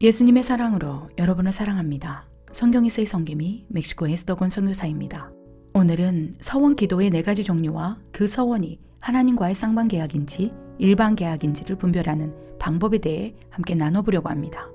예수님의 사랑으로 여러분을 사랑합니다. 성경에서의 성김이 멕시코 에스더곤 선교사입니다. 오늘은 서원 기도의 4가지 종류와 그 서원이 하나님과의 쌍방계약인지 일반계약인지를 분별하는 방법에 대해 함께 나눠보려고 합니다.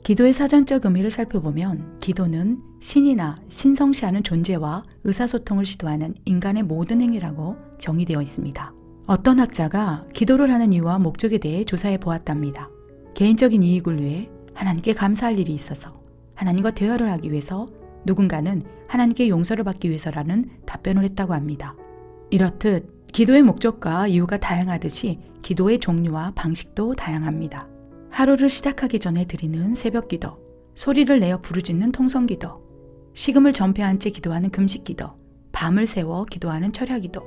기도의 사전적 의미를 살펴보면 기도는 신이나 신성시하는 존재와 의사소통을 시도하는 인간의 모든 행위라고 정의되어 있습니다. 어떤 학자가 기도를 하는 이유와 목적에 대해 조사해 보았답니다. 개인적인 이익을 위해 하나님께 감사할 일이 있어서, 하나님과 대화를 하기 위해서, 누군가는 하나님께 용서를 받기 위해서라는 답변을 했다고 합니다. 이렇듯 기도의 목적과 이유가 다양하듯이 기도의 종류와 방식도 다양합니다. 하루를 시작하기 전에 드리는 새벽기도, 소리를 내어 부르짖는 통성기도, 식음을 전폐한 채 기도하는 금식기도, 밤을 새워 기도하는 철야기도,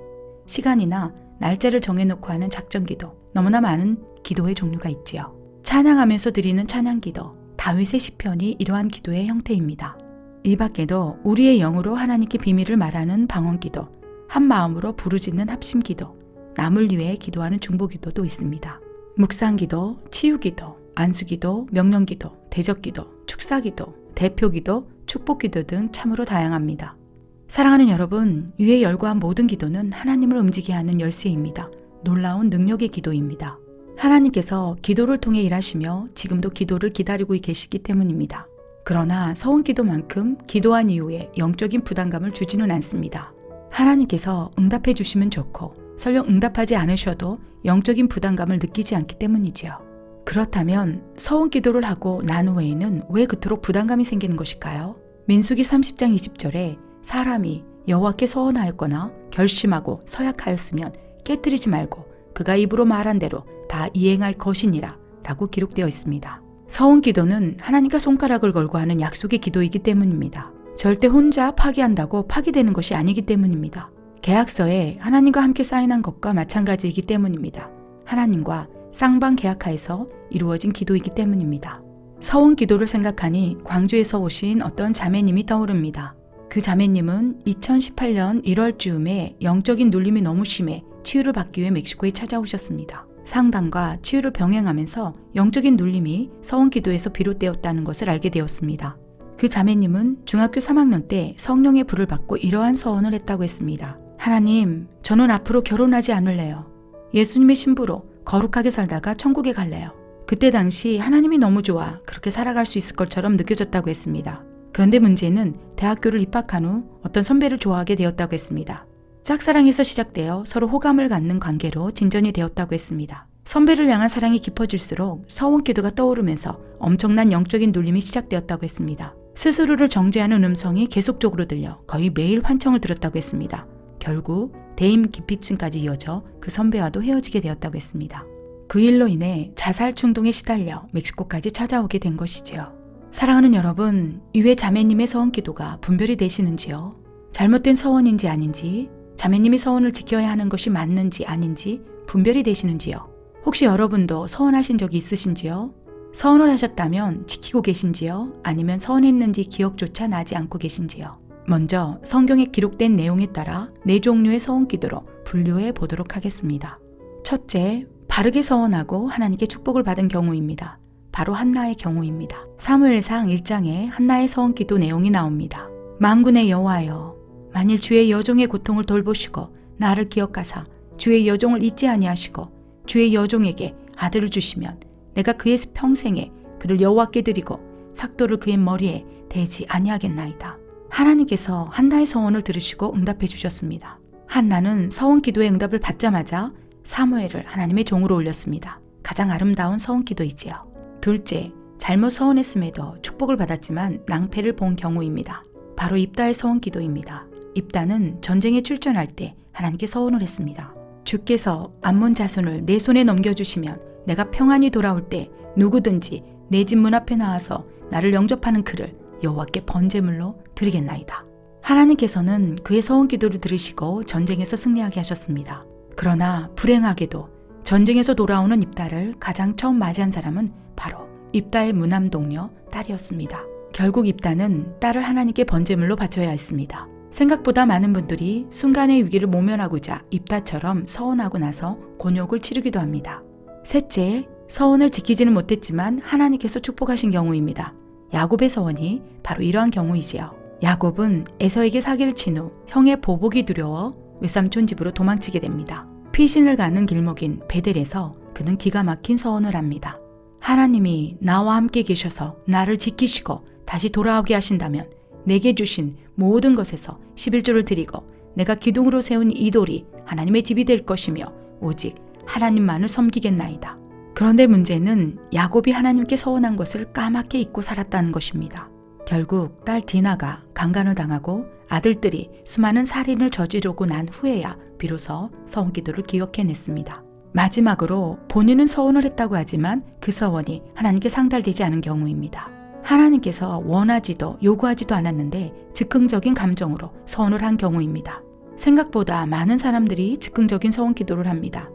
시간이나 날짜를 정해놓고 하는 작정기도, 너무나 많은 기도의 종류가 있지요. 찬양하면서 드리는 찬양기도, 다윗의 시편이 이러한 기도의 형태입니다. 이 밖에도 우리의 영으로 하나님께 비밀을 말하는 방언기도, 한 마음으로 부르짖는 합심기도, 남을 위해 기도하는 중보기도도 있습니다. 묵상기도, 치유기도, 안수기도, 명령기도, 대적기도, 축사기도, 대표기도, 축복기도 등 참으로 다양합니다. 사랑하는 여러분, 위에 열거한 모든 기도는 하나님을 움직이게 하는 열쇠입니다. 놀라운 능력의 기도입니다. 하나님께서 기도를 통해 일하시며 지금도 기도를 기다리고 계시기 때문입니다. 그러나 서원기도만큼 기도한 이후에 영적인 부담감을 주지는 않습니다. 하나님께서 응답해 주시면 좋고 설령 응답하지 않으셔도 영적인 부담감을 느끼지 않기 때문이지요. 그렇다면 서원기도를 하고 난 후에는 왜 그토록 부담감이 생기는 것일까요? 민수기 30장 20절에 사람이 여호와께 서원하였거나 결심하고 서약하였으면 깨뜨리지 말고 그가 입으로 말한 대로 다 이행할 것이니라 라고 기록되어 있습니다. 서원기도는 하나님과 손가락을 걸고 하는 약속의 기도이기 때문입니다. 절대 혼자 파기한다고 파기되는 것이 아니기 때문입니다. 계약서에 하나님과 함께 사인한 것과 마찬가지이기 때문입니다. 하나님과 쌍방 계약하에서 이루어진 기도이기 때문입니다. 서원기도를 생각하니 광주에서 오신 어떤 자매님이 떠오릅니다. 그 자매님은 2018년 1월 즈음에 영적인 눌림이 너무 심해 치유를 받기 위해 멕시코에 찾아오셨습니다. 상담과 치유를 병행하면서 영적인 눌림이 서원기도에서 비롯되었다는 것을 알게 되었습니다. 그 자매님은 중학교 3학년 때 성령의 불을 받고 이러한 서원을 했다고 했습니다. 하나님, 저는 앞으로 결혼하지 않을래요. 예수님의 신부로 거룩하게 살다가 천국에 갈래요. 그때 당시 하나님이 너무 좋아 그렇게 살아갈 수 있을 것처럼 느껴졌다고 했습니다. 그런데 문제는 대학교를 입학한 후 어떤 선배를 좋아하게 되었다고 했습니다. 짝사랑에서 시작되어 서로 호감을 갖는 관계로 진전이 되었다고 했습니다. 선배를 향한 사랑이 깊어질수록 서원기도가 떠오르면서 엄청난 영적인 눌림이 시작되었다고 했습니다. 스스로를 정죄하는 음성이 계속적으로 들려 거의 매일 환청을 들었다고 했습니다. 결국 대인 기피증까지 이어져 그 선배와도 헤어지게 되었다고 했습니다. 그 일로 인해 자살 충동에 시달려 멕시코까지 찾아오게 된 것이지요. 사랑하는 여러분, 이외 자매님의 서원기도가 분별이 되시는지요? 잘못된 서원인지 아닌지, 자매님이 서원을 지켜야 하는 것이 맞는지 아닌지 분별이 되시는지요? 혹시 여러분도 서원하신 적이 있으신지요? 서원을 하셨다면 지키고 계신지요? 아니면 서원했는지 기억조차 나지 않고 계신지요? 먼저 성경에 기록된 내용에 따라 4종류의 서원기도로 분류해 보도록 하겠습니다. 첫째, 바르게 서원하고 하나님께 축복을 받은 경우입니다. 바로 한나의 경우입니다. 사무엘상 1장에 한나의 서원기도 내용이 나옵니다. 만군의 여호와여, 만일 주의 여종의 고통을 돌보시고 나를 기억하사 주의 여종을 잊지 아니하시고 주의 여종에게 아들을 주시면 내가 그의 평생에 그를 여호와께 드리고 삭도를 그의 머리에 대지 아니하겠나이다. 하나님께서 한나의 서원을 들으시고 응답해 주셨습니다. 한나는 서원기도의 응답을 받자마자 사무엘을 하나님의 종으로 올렸습니다. 가장 아름다운 서원기도이지요. 둘째, 잘못 서원했음에도 축복을 받았지만 낭패를 본 경우입니다. 바로 입다의 서원기도입니다. 입다는 전쟁에 출전할 때 하나님께 서원을 했습니다. 주께서 암몬 자손을 내 손에 넘겨주시면 내가 평안히 돌아올 때 누구든지 내 집 문 앞에 나와서 나를 영접하는 그를 여호와께 번제물로 드리겠나이다. 하나님께서는 그의 서원기도를 들으시고 전쟁에서 승리하게 하셨습니다. 그러나 불행하게도 전쟁에서 돌아오는 입다를 가장 처음 맞이한 사람은 바로 입다의 무남 동료 딸이었습니다. 결국 입다는 딸을 하나님께 번제물로 바쳐야 했습니다. 생각보다 많은 분들이 순간의 위기를 모면하고자 입다처럼 서원하고 나서 곤욕을 치르기도 합니다. 셋째, 서원을 지키지는 못했지만 하나님께서 축복하신 경우입니다. 야곱의 서원이 바로 이러한 경우이지요. 야곱은 에서에게 사기를 친 후 형의 보복이 두려워 외삼촌 집으로 도망치게 됩니다. 피신을 가는 길목인 베델에서 그는 기가 막힌 서원을 합니다. 하나님이 나와 함께 계셔서 나를 지키시고 다시 돌아오게 하신다면 내게 주신 모든 것에서 11조를 드리고 내가 기둥으로 세운 이 돌이 하나님의 집이 될 것이며 오직 하나님만을 섬기겠나이다. 그런데 문제는 야곱이 하나님께 서원한 것을 까맣게 잊고 살았다는 것입니다. 결국 딸 디나가 강간을 당하고 아들들이 수많은 살인을 저지르고 난 후에야 비로소 서원 기도를 기억해냈습니다. 마지막으로 본인은 서원을 했다고 하지만 그 서원이 하나님께 상달되지 않은 경우입니다. 하나님께서 원하지도 요구하지도 않았는데 즉흥적인 감정으로 서원을 한 경우입니다. 생각보다 많은 사람들이 즉흥적인 서원 기도를 합니다.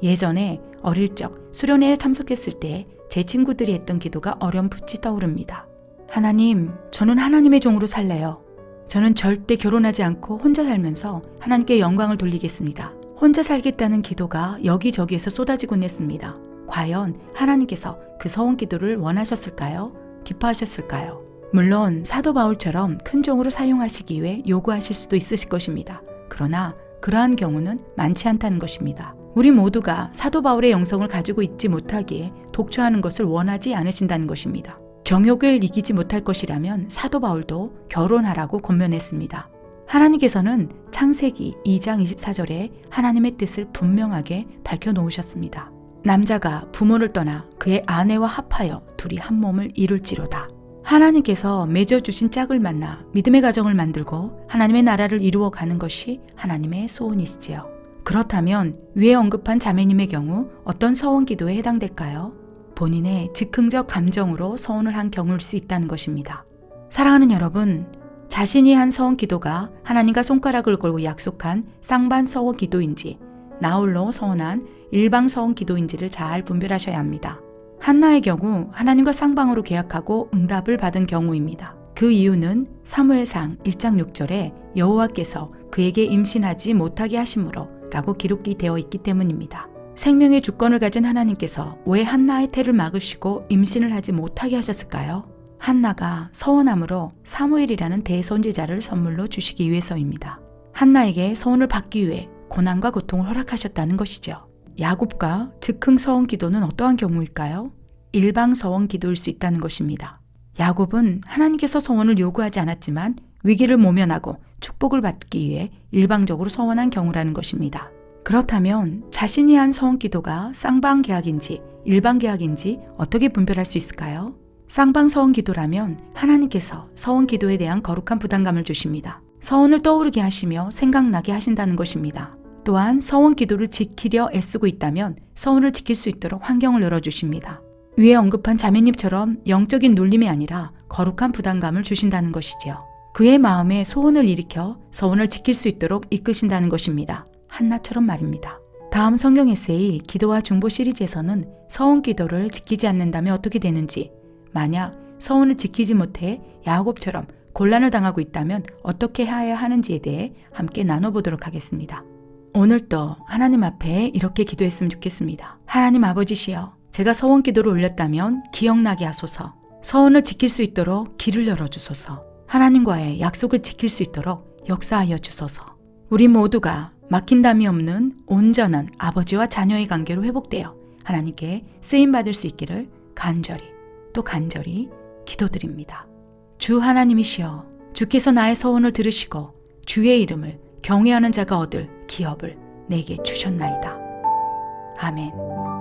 예전에 어릴 적 수련회에 참석했을 때 제 친구들이 했던 기도가 어렴풋이 떠오릅니다. 하나님, 저는 하나님의 종으로 살래요. 저는 절대 결혼하지 않고 혼자 살면서 하나님께 영광을 돌리겠습니다. 혼자 살겠다는 기도가 여기저기에서 쏟아지곤 했습니다. 과연 하나님께서 그 서원 기도를 원하셨을까요? 기뻐하셨을까요? 물론 사도 바울처럼 큰 종으로 사용하시기 위해 요구하실 수도 있으실 것입니다. 그러나 그러한 경우는 많지 않다는 것입니다. 우리 모두가 사도 바울의 영성을 가지고 있지 못하기에 독초하는 것을 원하지 않으신다는 것입니다. 정욕을 이기지 못할 것이라면 사도 바울도 결혼하라고 권면했습니다. 하나님께서는 창세기 2장 24절에 하나님의 뜻을 분명하게 밝혀놓으셨습니다. 남자가 부모를 떠나 그의 아내와 합하여 둘이 한 몸을 이룰지로다. 하나님께서 맺어주신 짝을 만나 믿음의 가정을 만들고 하나님의 나라를 이루어가는 것이 하나님의 소원이시지요. 그렇다면 위에 언급한 자매님의 경우 어떤 서원 기도에 해당될까요? 본인의 즉흥적 감정으로 서원을 한 경우일 수 있다는 것입니다. 사랑하는 여러분, 자신이 한 서원 기도가 하나님과 손가락을 걸고 약속한 쌍반 서원 기도인지 나홀로 서원한 일방 서원 기도인지를 잘 분별하셔야 합니다. 한나의 경우 하나님과 쌍방으로 계약하고 응답을 받은 경우입니다. 그 이유는 사무엘상 1장 6절에 여호와께서 그에게 임신하지 못하게 하심으로 라고 기록이 되어 있기 때문입니다. 생명의 주권을 가진 하나님께서 왜 한나의 태를 막으시고 임신을 하지 못하게 하셨을까요? 한나가 서원함으로 사무엘이라는 대선지자를 선물로 주시기 위해서입니다. 한나에게 서원을 받기 위해 고난과 고통을 허락하셨다는 것이죠. 야곱과 즉흥 서원 기도는 어떠한 경우일까요? 일방 서원 기도일 수 있다는 것입니다. 야곱은 하나님께서 서원을 요구하지 않았지만 위기를 모면하고 축복을 받기 위해 일방적으로 서원한 경우라는 것입니다. 그렇다면 자신이 한 서원 기도가 쌍방 계약인지 일방 계약인지 어떻게 분별할 수 있을까요? 쌍방 서원 기도라면 하나님께서 서원 기도에 대한 거룩한 부담감을 주십니다. 서원을 떠오르게 하시며 생각나게 하신다는 것입니다. 또한 서원 기도를 지키려 애쓰고 있다면 서원을 지킬 수 있도록 환경을 열어주십니다. 위에 언급한 자매님처럼 영적인 눌림이 아니라 거룩한 부담감을 주신다는 것이지요. 그의 마음에 소원을 일으켜 서원을 지킬 수 있도록 이끄신다는 것입니다. 한나처럼 말입니다. 다음 성경 에세이 기도와 중보 시리즈에서는 서원 기도를 지키지 않는다면 어떻게 되는지, 만약 서원을 지키지 못해 야곱처럼 곤란을 당하고 있다면 어떻게 해야 하는지에 대해 함께 나눠보도록 하겠습니다. 오늘도 하나님 앞에 이렇게 기도했으면 좋겠습니다. 하나님 아버지시여, 제가 서원 기도를 올렸다면 기억나게 하소서. 서원을 지킬 수 있도록 길을 열어주소서. 하나님과의 약속을 지킬 수 있도록 역사하여 주소서. 우리 모두가 막힌담이 없는 온전한 아버지와 자녀의 관계로 회복되어 하나님께 쓰임받을 수 있기를 간절히 또 간절히 기도드립니다. 주 하나님이시여, 주께서 나의 서원을 들으시고 주의 이름을 경외하는 자가 얻을 기업을 내게 주셨나이다. 아멘.